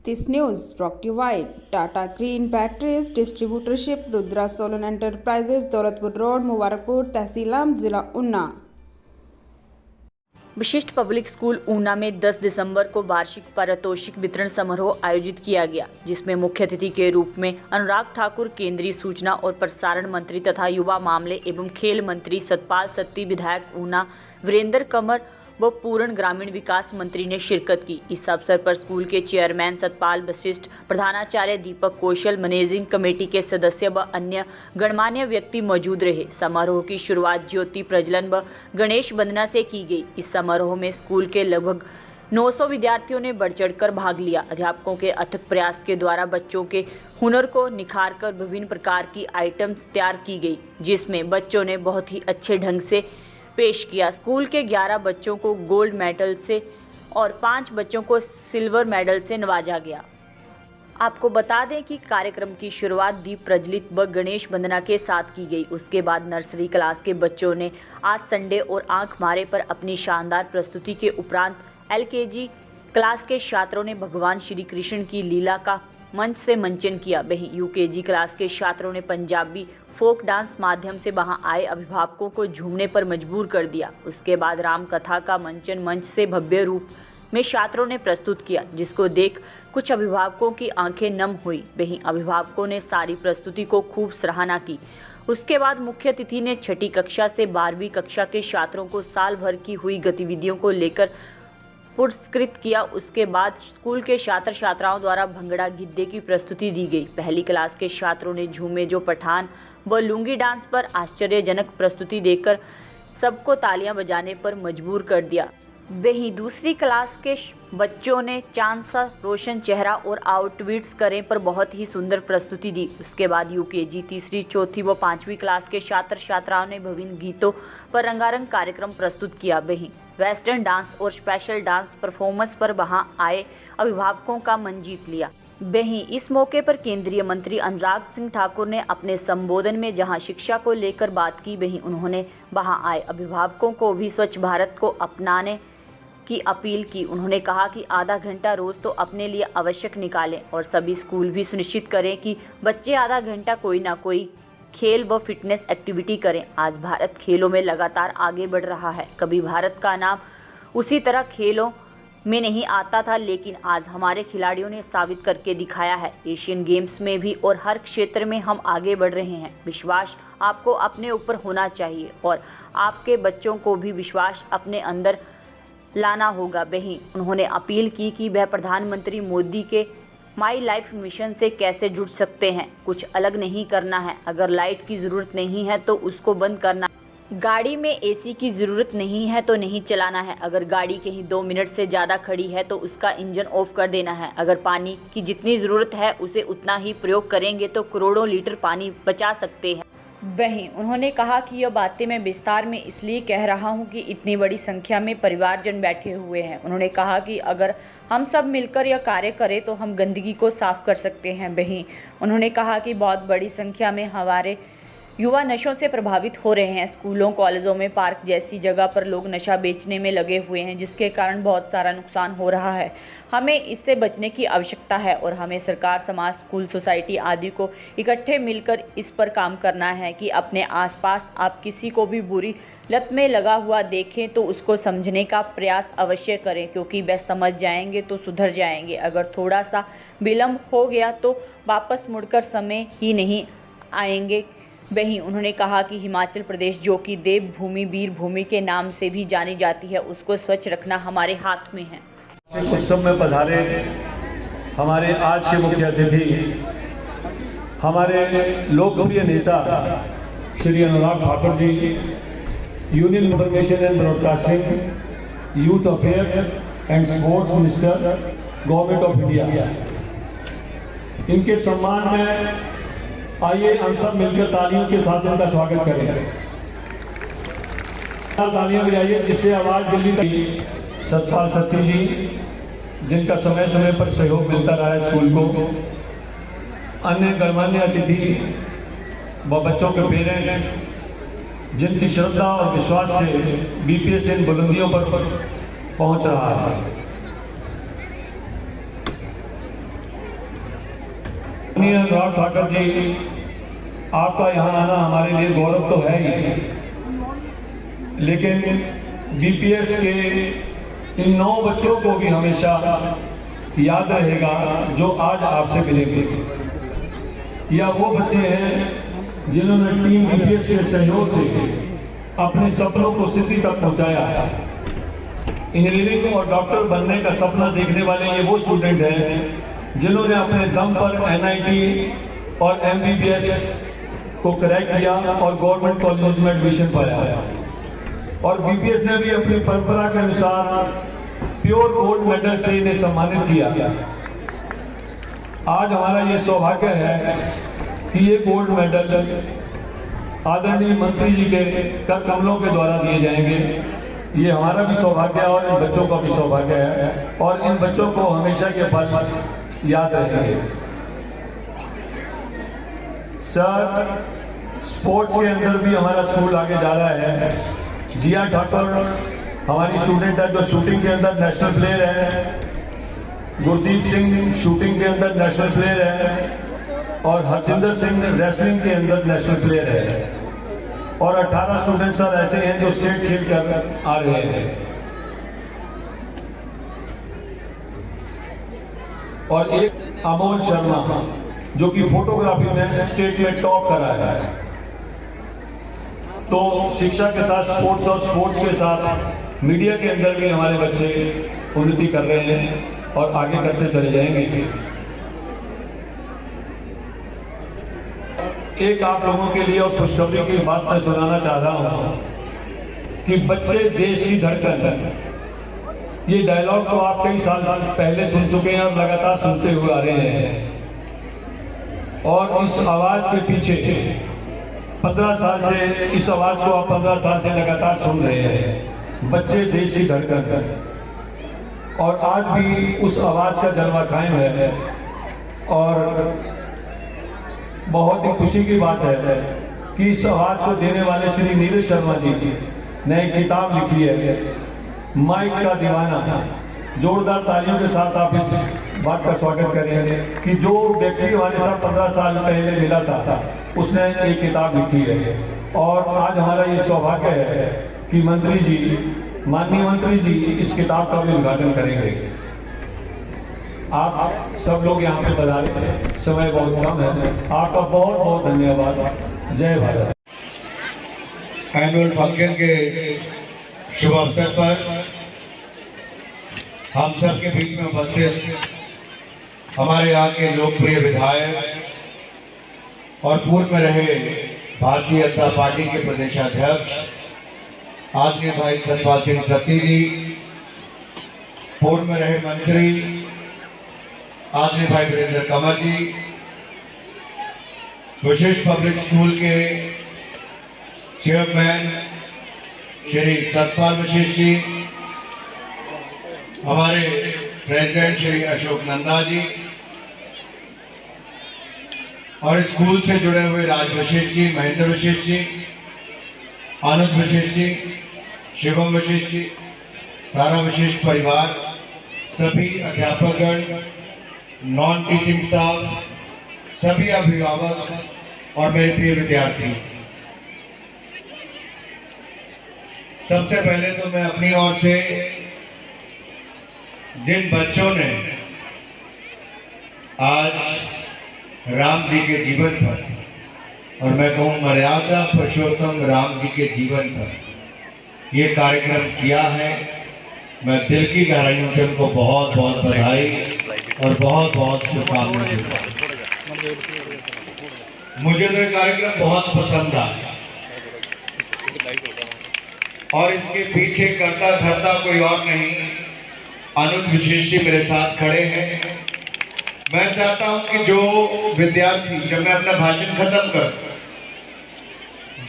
This news brought to you by Tata Green Batteries Distributorship, Rudra Solar Enterprises, Daulatpur road, Mubarakpur, तहसील आम, जिला ऊना। विशिष्ट public school Una में 10 दिसंबर को वार्षिक पारितोषिक वितरण समारोह आयोजित किया गया, जिसमें मुख्य अतिथि के रूप में अनुराग ठाकुर, केंद्रीय सूचना और प्रसारण मंत्री तथा युवा मामले एवं खेल मंत्री, सतपाल सत्ती, विधायक ऊना वीरेंद्र कंवर व पूर्ण ग्रामीण विकास मंत्री ने शिरकत की। इस अवसर पर स्कूल के चेयरमैन सतपाल वशिष्ठ, प्रधानाचार्य दीपक कौशल, मैनेजिंग कमेटी के सदस्य व अन्य गणमान्य व्यक्ति मौजूद रहे। समारोह की शुरुआत ज्योति प्रज्वलन व गणेश वंदना से की गई। इस समारोह में स्कूल के लगभग 900 विद्यार्थियों ने बढ़ चढ़कर भाग लिया। अध्यापकों के अथक प्रयास के द्वारा बच्चों के हुनर को निखारकर विभिन्न प्रकार की आइटम्स तैयार की गई, जिसमें बच्चों ने बहुत ही अच्छे ढंग से पेश किया। स्कूल के 11 बच्चों को गोल्ड मेडल से और 5 बच्चों को सिल्वर मेडल से नवाजा गया। आपको बता दें कि कार्यक्रम की शुरुआत दीप प्रज्वलित व गणेश वंदना के साथ की गई। उसके बाद नर्सरी क्लास के बच्चों ने आज संडे और आंख मारे पर अपनी शानदार प्रस्तुति के उपरांत LKG क्लास के छात्रों ने भगवान श्री कृष्ण की लीला का मंच से मंचन किया। वहीं UKG क्लास के छात्रों ने पंजाबी फोक डांस माध्यम से वहां आए अभिभावकों को झूमने पर मजबूर कर दिया। उसके बाद राम कथा का मंचन मंच से भव्य रूप में छात्रों ने प्रस्तुत किया, जिसको देख कुछ अभिभावकों की आंखें नम हुई। वहीं अभिभावकों ने सारी प्रस्तुति को खूब सराहना की। उसके बाद मुख्य अतिथि ने 6ठी कक्षा से 12वीं कक्षा के छात्रों को साल भर की हुई गतिविधियों को लेकर पुरस्कृत किया। उसके बाद स्कूल के छात्र छात्राओं द्वारा भंगड़ा गिद्दे की प्रस्तुति दी गई। पहली क्लास के छात्रों ने झूमे जो पठान व लुंगी डांस पर आश्चर्यजनक प्रस्तुति देकर सबको तालियां बजाने पर मजबूर कर दिया। वहीं दूसरी क्लास के बच्चों ने चांद सा रोशन चेहरा और आउटविट्स करें पर बहुत ही सुंदर प्रस्तुति दी। उसके बाद UKG तीसरी, चौथी व 5वीं क्लास के छात्र छात्राओं ने विभिन्न गीतों पर रंगारंग कार्यक्रम प्रस्तुत किया। वहीं वेस्टर्न डांस और स्पेशल डांस परफॉर्मेंस पर वहां आए अभिभावकों का मन जीत लिया। वहीं इस मौके पर केंद्रीय मंत्री अनुराग सिंह ठाकुर ने अपने संबोधन में जहां शिक्षा को लेकर बात की, वहीं उन्होंने वहां आए अभिभावकों को भी स्वच्छ भारत को अपनाने की अपील की। उन्होंने कहा कि आधा घंटा रोज तो अपने लिए आवश्यक निकालें और सभी स्कूल भी सुनिश्चित करें कि बच्चे आधा घंटा कोई ना कोई खेल व फिटनेस एक्टिविटी करें। आज भारत खेलों में लगातार आगे बढ़ रहा है। कभी भारत का नाम उसी तरह खेलों में नहीं आता था, लेकिन आज हमारे खिलाड़ियों ने साबित करके दिखाया है। एशियन गेम्स में भी और हर क्षेत्र में हम आगे बढ़ रहे हैं। विश्वास आपको अपने ऊपर होना चाहिए और आपके बच्चों को भी विश्वास अपने अंदर लाना होगा। वहीं उन्होंने अपील की कि वह प्रधानमंत्री मोदी के माई लाइफ मिशन से कैसे जुड़ सकते हैं। कुछ अलग नहीं करना है। अगर लाइट की ज़रूरत नहीं है तो उसको बंद करना है। गाड़ी में AC की ज़रूरत नहीं है तो नहीं चलाना है। अगर गाड़ी कहीं 2 मिनट से ज़्यादा खड़ी है तो उसका इंजन ऑफ कर देना है। अगर पानी की जितनी ज़रूरत है उसे उतना ही प्रयोग करेंगे तो करोड़ों लीटर पानी बचा सकते हैं। वहीं उन्होंने कहा कि यह बातें मैं विस्तार में इसलिए कह रहा हूं कि इतनी बड़ी संख्या में परिवारजन बैठे हुए हैं। उन्होंने कहा कि अगर हम सब मिलकर यह कार्य करें तो हम गंदगी को साफ कर सकते हैं। वहीं उन्होंने कहा कि बहुत बड़ी संख्या में हमारे युवा नशों से प्रभावित हो रहे हैं। स्कूलों, कॉलेजों में, पार्क जैसी जगह पर लोग नशा बेचने में लगे हुए हैं, जिसके कारण बहुत सारा नुकसान हो रहा है। हमें इससे बचने की आवश्यकता है और हमें सरकार, समाज, स्कूल, सोसाइटी आदि को इकट्ठे मिलकर इस पर काम करना है कि अपने आसपास आप किसी को भी बुरी लत में लगा हुआ देखें तो उसको समझने का प्रयास अवश्य करें, क्योंकि वह समझ जाएंगे तो सुधर जाएंगे। अगर थोड़ा सा विलम्ब हो गया तो वापस मुड़कर समय ही नहीं आएंगे। वहीं उन्होंने कहा कि हिमाचल प्रदेश, जो कि देवभूमि, वीर भूमि के नाम से भी जानी जाती है, उसको स्वच्छ रखना हमारे हाथ में है। उत्सव में पधारे हमारे आज के मुख्य अतिथि, हमारे लोकप्रिय नेता Shri Anurag Thakur ji, union information and broadcasting, youth affairs and sports minister, government of India. इनके सम्मान में आइए हम सब मिलकर तालियों के साथ इनका स्वागत करें। तालियां बजाइए जिससे आवाज दिल्ली तक। सतपाल सत्ती जी, जिनका समय समय पर सहयोग मिलता रहा है स्कूल को, अन्य गणमान्य अतिथि व बच्चों के पेरेंट्स, जिनकी श्रद्धा और विश्वास से BPS इन बुलंदियों पर पहुंच रहा है। माननीय अनुराग ठाकुर जी, आपका यहाँ आना हमारे लिए गौरव तो है ही, लेकिन बीपीएस के इन 9 बच्चों को भी हमेशा याद रहेगा जो आज आपसे मिलेंगे। या वो बच्चे हैं जिन्होंने टीम बीपीएस के सहयोग से अपने सपनों को सिद्धि तक पहुंचाया। इंजीनियरिंग और डॉक्टर बनने का सपना देखने वाले ये वो स्टूडेंट हैं जिन्होंने अपने दम पर एनआईटी और एमबीबीएस को क्रैक किया और गवर्नमेंट कॉलेज में एडमिशन पाया। और बीपीएस ने भी अपनी परंपरा के अनुसार प्योर गोल्ड मेडल से इन्हें सम्मानित किया। आज हमारा ये सौभाग्य है कि ये गोल्ड मेडल आदरणीय मंत्री जी के कर कमलों के द्वारा दिए जाएंगे। ये हमारा भी सौभाग्य है और इन बच्चों का भी सौभाग्य है, और इन बच्चों को हमेशा के पल याद रहेंगे। सर, स्पोर्ट्स के अंदर भी हमारा स्कूल आगे जा रहा है। जिया ठाकुर हमारी स्टूडेंट है जो शूटिंग के अंदर नेशनल प्लेयर है। गुरदीप सिंह शूटिंग के अंदर नेशनल प्लेयर है, और हरजिंदर सिंह रेसलिंग के अंदर नेशनल प्लेयर है। और 18 स्टूडेंट सर ऐसे हैं जो स्टेट खेल कर आ रहे हैं। और एक अमोल शर्मा जो कि फोटोग्राफी में स्टेट में टॉप कर रहा है। तो शिक्षा के साथ स्पोर्ट्स और स्पोर्ट्स के साथ मीडिया के अंदर भी हमारे बच्चे उन्नति कर रहे हैं और आगे करते चले जाएंगे। एक आप लोगों के लिए और खुशखबरी की बात मैं सुनाना चाह रहा हूं कि बच्चे देश की धड़कन, ये डायलॉग तो आप कई साल पहले सुन चुके हैं और लगातार सुनते हुए आ रहे हैं। और इस आवाज के पीछे 15 साल से, इस आवाज को आप 15 साल से लगातार सुन रहे हैं, बच्चे देश की धड़कन। और आज भी उस आवाज का जलवा कायम है। और बहुत ही खुशी की बात है कि इस आवाज को देने वाले श्री नीरज शर्मा जी ने एक किताब लिखी है, माइक का दीवाना। जोरदार तालियों के साथ आप इस बात का स्वागत करेंगे कि जो व्यक्ति हमारे साथ 15 साल पहले मिला था उसने एक किताब लिखी है। और आज हमारा ये सौभाग्य है कि मंत्री जी, माननीय मंत्री जी इस किताब का भी उद्घाटन करेंगे। आप सब लोग यहाँ पे पधारे, समय बहुत कम है। आपका बहुत बहुत धन्यवाद। जय भारत। एनुअल फंक्शन के शुभ अवसर पर हम सब के बीच में उपस्थित हमारे यहाँ के लोकप्रिय विधायक और पूर्व में रहे भारतीय जनता पार्टी के प्रदेशाध्यक्ष आदरणीय भाई सतपाल सिंह सत्ती जी, पूर्व में रहे मंत्री आदरणीय भाई वीरेंद्र कंवर जी, विशिष्ट पब्लिक स्कूल के चेयरमैन श्री सतपाल वशिष्ठ जी, हमारे प्रेसिडेंट श्री अशोक नंदा जी, और स्कूल से जुड़े हुए राज वशिष्ठ जी, महेंद्र वशिष्ठ जी, अनुज वशिष्ठ जी, शिवम वशिष्ठ जी, सारा वशिष्ठ परिवार, सभी अध्यापकगण, नॉन टीचिंग स्टाफ, सभी अभिभावक और मेरे प्रिय विद्यार्थी, सबसे पहले तो मैं अपनी ओर से जिन बच्चों ने आज राम जी के जीवन पर, और मैं कहूँ मर्यादा पुरुषोत्तम राम जी के जीवन पर ये कार्यक्रम किया है, मैं दिल की गहराइयों से उनको बहुत बहुत बधाई और बहुत बहुत शुभकामनाएं देता हूं। मुझे तो ये कार्यक्रम बहुत पसंद आया और इसके पीछे करता धरता कोई और नहीं, अनुज वशिष्ठ जी मेरे साथ खड़े हैं। मैं चाहता हूं कि जो विद्यार्थी, जब मैं अपना भाषण खत्म कर,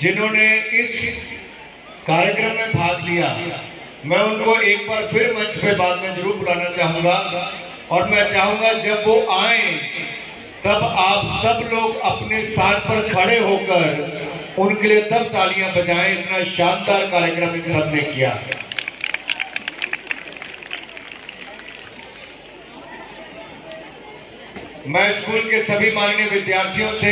जिन्होंने इस कार्यक्रम में भाग लिया, मैं उनको एक बार फिर मंच पे बाद में जरूर बुलाना चाहूंगा। और मैं चाहूंगा जब वो आए तब आप सब लोग अपने स्थान पर खड़े होकर उनके लिए तब तालियां बजाएं। इतना शानदार कार्यक्रम इन सब ने किया। मैं स्कूल के सभी माननीय विद्यार्थियों से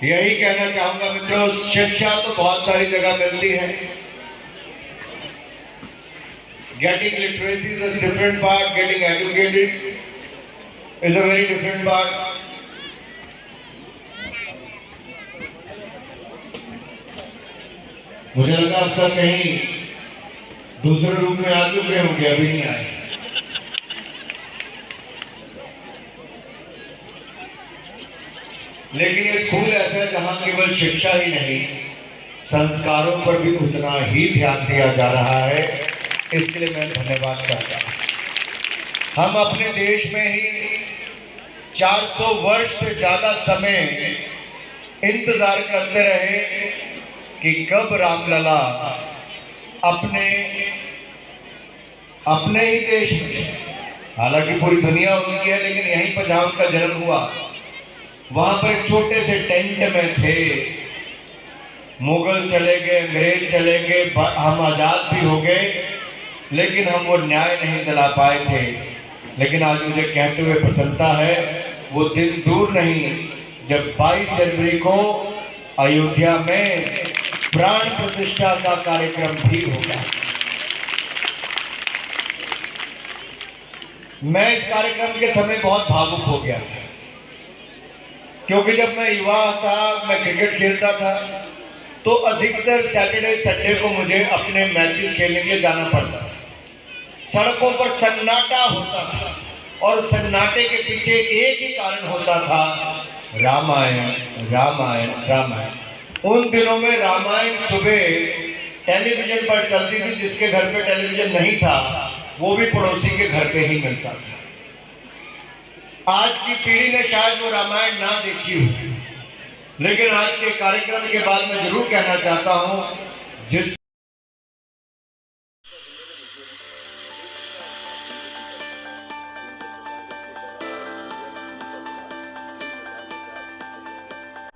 यही कहना चाहूंगा मित्रों, शिक्षा तो बहुत सारी जगह मिलती है। Getting literacy is a different part, getting educated is a very different part. मुझे लगा अब तक कहीं दूसरे रूप में आ चुके होंगे, अभी नहीं आए। लेकिन ये स्कूल ऐसा है जहां केवल शिक्षा ही नहीं, संस्कारों पर भी उतना ही ध्यान दिया जा रहा है। इसके लिए मैं धन्यवाद करता हूं। हम अपने देश में ही 400 वर्ष से ज्यादा समय इंतजार करते रहे कि कब रामलला अपने ही देश में, हालांकि पूरी दुनिया उनकी है, लेकिन यहीं पर जहां उनका जन्म हुआ वहां पर एक छोटे से टेंट में थे। मुगल चले गए, अंग्रेज चले गए, हम आजाद भी हो गए, लेकिन हम वो न्याय नहीं दिला पाए थे। लेकिन आज मुझे कहते हुए प्रसन्नता है, वो दिन दूर नहीं जब 22 जनवरी को अयोध्या में प्राण प्रतिष्ठा का कार्यक्रम भी होगा। मैं इस कार्यक्रम के समय बहुत भावुक हो गया था, क्योंकि जब मैं युवा था, मैं क्रिकेट खेलता था, तो अधिकतर सैटरडे संडे को मुझे अपने मैचेस खेलने के लिए जाना पड़ता था। सड़कों पर सन्नाटा होता था और सन्नाटे के पीछे एक ही कारण होता था, रामायण रामायण रामायण। उन दिनों में रामायण सुबह टेलीविजन पर चलती थी। जिसके घर पे टेलीविजन नहीं था वो भी पड़ोसी के घर पे ही मिलता था। आज की पीढ़ी ने शायद वो रामायण ना देखी हो, लेकिन आज के कार्यक्रम के बाद मैं जरूर कहना चाहता हूं, जिस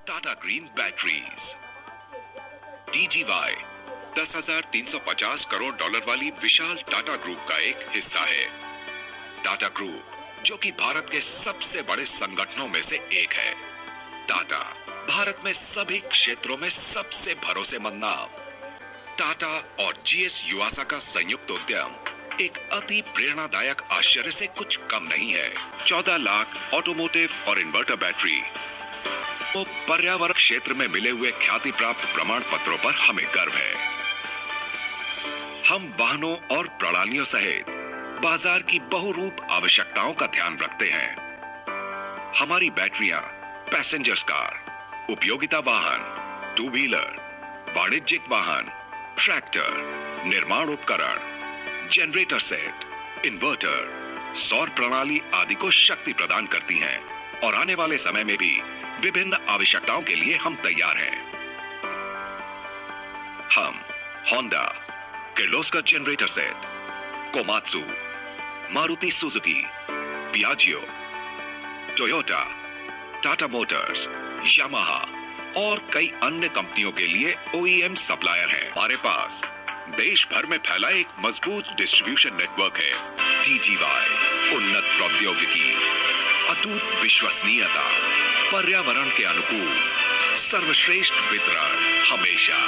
Tata green batteries TGY 10,350 crore dollar वाली विशाल टाटा ग्रुप का एक हिस्सा है। टाटा ग्रुप, जो कि भारत के सबसे बड़े संगठनों में से एक है। टाटा भारत में सभी क्षेत्रों में सबसे भरोसेमंद नाम। टाटा और GS युवासा का संयुक्त उद्यम एक अति प्रेरणादायक आश्चर्य से कुछ कम नहीं है। 14 लाख ऑटोमोटिव और इन्वर्टर बैटरी तो पर्यावरण क्षेत्र में मिले हुए ख्याति प्राप्त प्रमाण पत्रों पर हमें गर्व है। हम वाहनों और प्रणालियों सहित बाजार की बहुरूप आवश्यकताओं का ध्यान रखते हैं। हमारी बैटरियां पैसेंजर्स कार, उपयोगिता वाहन, 2 व्हीलर, वाणिज्यिक वाहन, ट्रैक्टर, निर्माण उपकरण, जनरेटर सेट, इन्वर्टर, सौर प्रणाली आदि को शक्ति प्रदान करती हैं और आने वाले समय में भी विभिन्न आवश्यकताओं के लिए हम तैयार हैं। हम Honda, Kirloskar generator set, Komatsu, Maruti Suzuki, Piaggio, Toyota, Tata Motors, Yamaha और कई अन्य कंपनियों के लिए OEM सप्लायर है। हमारे पास देश भर में फैला एक मजबूत डिस्ट्रीब्यूशन नेटवर्क है। TGY उन्नत प्रौद्योगिकी, अटूट विश्वसनीयता, पर्यावरण के अनुकूल, सर्वश्रेष्ठ वितरण हमेशा।